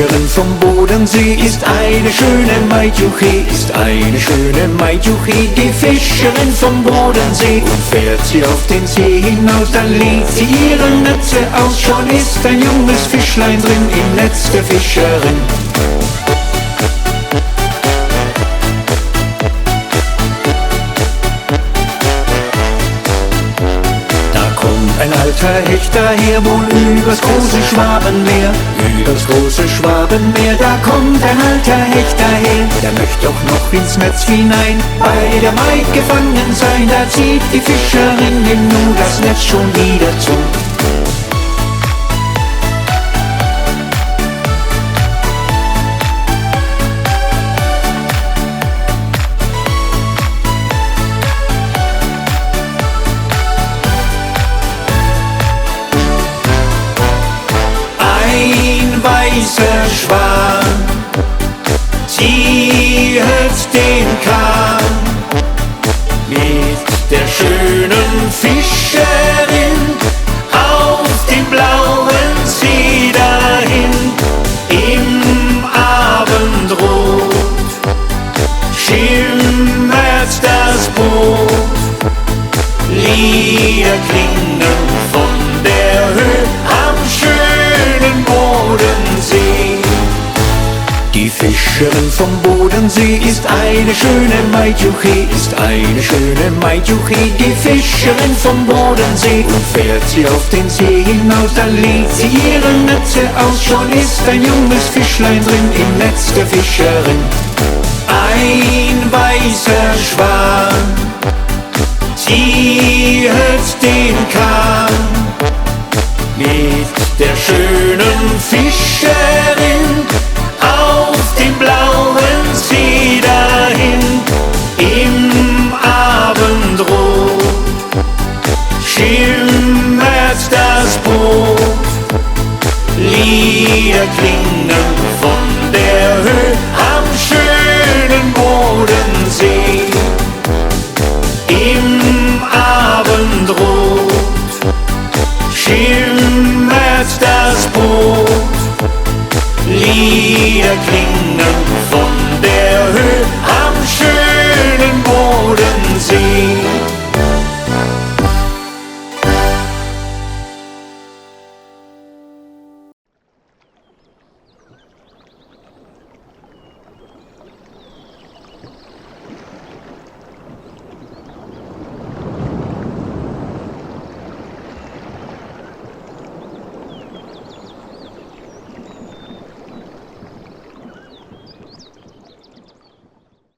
Fischerin vom Bodensee ist eine schöne Maidjuchi, ist eine schöne Maidjuchi, die Fischerin vom Bodensee. Und fährt sie auf den See hinaus, dann legt sie ihre Netze aus, schon ist ein junges Fischlein drin im Netz der Fischerin. Ein alter Hecht daher, wohl übers große Schwabenmeer. Übers große Schwabenmeer, da kommt ein alter Hecht daher. Der möchte doch noch ins Netz hinein, bei der Maid gefangen sein. Da zieht die Fischerin ihm nun das Netz schon wieder zu. Weißer Schwan ziehet den Kahn mit der schönen Fischerin auf dem blauen See dahin. Im Abendrot schimmert das Boot, Lieder klingen von der Höhe am schönen Bodensee. Die Fischerin vom Bodensee ist eine schöne Maidjuchi, ist eine schöne Maidjuchi, die Fischerin vom Bodensee. Und fährt sie auf den See hinaus, dann legt sie ihre Netze aus, schon ist ein junges Fischlein drin im Netz der Fischerin. Ein weißer Schwan ziehet den Kahn mit der schönen Fischerin auf dem blauen See dahin. Im Abendrot schimmert das Boot, Lieder klingen von